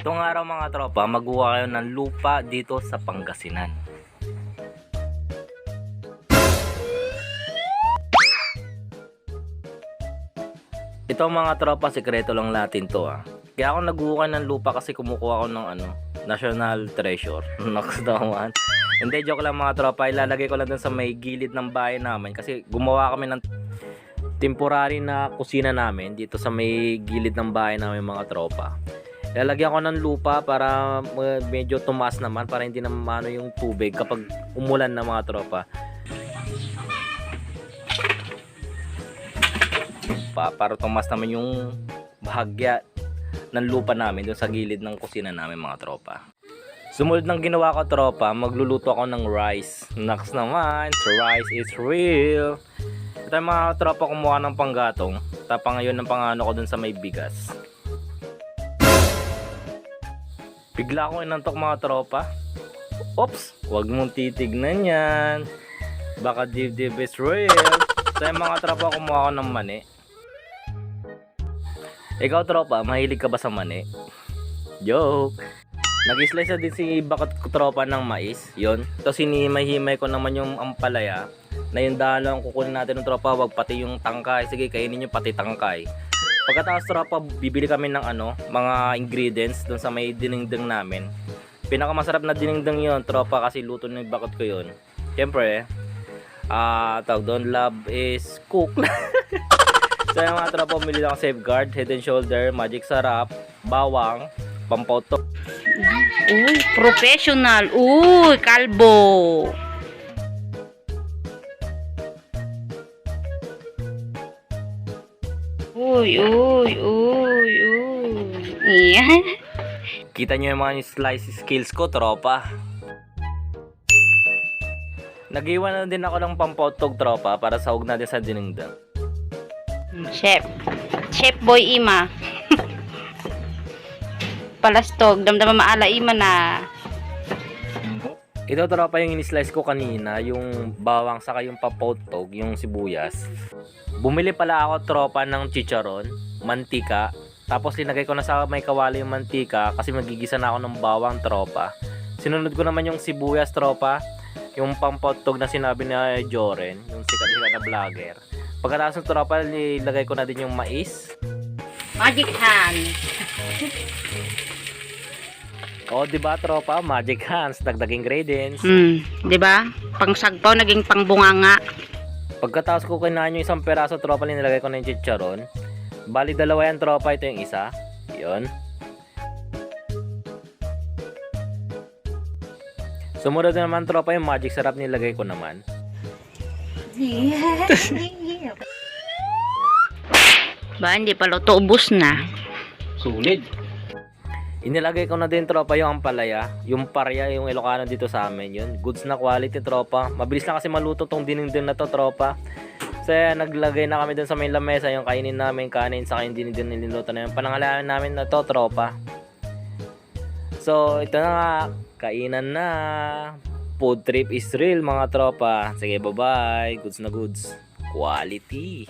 Itong araw mga tropa, magkuha kayo ng lupa dito sa Pangasinan. Ito mga tropa, sikreto lang natin to Kaya ako nagkuha ng lupa kasi kumukuha ako ng National Treasure. Naks naman. Hindi, joke lang mga tropa, ilalagay ko lang dun sa may gilid ng bahay namin kasi gumawa kami ng temporary na kusina namin dito sa may gilid ng bahay namin mga tropa. Lalagyan ko ng lupa para medyo tumaas naman para hindi na maano yung tubig kapag umulan na mga tropa. Para tumaas naman yung bahagya ng lupa namin doon sa gilid ng kusina namin mga tropa. Sumunod ng ginawa ko tropa, magluluto ako ng rice. Naks naman, rice is real. Ito yung mga tropa kumuha ng panggatong. Tapa ngayon ng pangano ko doon sa may bigas. Bigla akong inantok mga tropa. Oops, huwag mong titignan yan. Baka dibdib is real. So yung mga tropa kumuha ako ng mani. Ikaw tropa, mahilig ka ba sa mani? Joke. Nag-slice din si bakit ko tropa ng mais. Yon. Tapos hinihimay-himay ko naman yung ampalaya. Na yung dahon lang kukunin natin ng tropa. Wag pati yung tangkay. Sige, kainin nyo pati tangkay. Pagkatapos tropa, bibili kami ng mga ingredients dun sa may dinengdeng namin. Pinakamasarap na dinengdeng yon tropa kasi luto ng bakit ko yon. Siyempre, tawag doon, love is cook. So yung mga tropa, umili lang Safeguard, Head and Shoulder, Magic Sarap, bawang, pampautok. Uy, professional. Uy, kalbo. Uy. Yan. Kita nyo yung mga slice skills ko, tropa. Nag-iwan na din ako ng pampautok, tropa, para sahog natin sa dinengdeng. Chef Boy Ima. Palastog, damdama maala Ima na. Ito tropa yung in-slice ko kanina, yung bawang saka yung papautok, yung sibuyas. Bumili pala ako tropa ng chicharon, mantika, tapos linagay ko na sa may kawali yung mantika kasi magigisa na ako ng bawang tropa. Sinunod ko naman yung sibuyas tropa, yung pampautok na sinabi ni Joren, yung sikat-sikat na vlogger. Pagkatapos ng tropa, nilagay ko na din yung mais. Magic hand. O, diba tropa? Magic hands, dagdag ingredients. Diba? Pangsagpaw, naging pangbunganga. Pagkatapos ko kinain yung isang peraso tropa, nilagay ko na yung chicharon. Bali, dalawa yan tropa, ito yung isa. Yun. Sumunod na naman tropa, yung magic sarap nilagay ko naman. Ba, hindi pa luto, ubos na. Sulit. Inilagay ko na din tropa yung ampalaya, yung parya, yung Ilocano dito sa amin yun. Goods na quality tropa. Mabilis na kasi maluto tong dinengdeng na to tropa. So naglagay na kami dun sa may lamesa yung kainin namin kanin sa yung dinengdeng niluto na yun. Panangalanan namin na to tropa. So ito na nga, kainan na. Food trip is real mga tropa. Sige, bye bye. Goods na goods. Quality.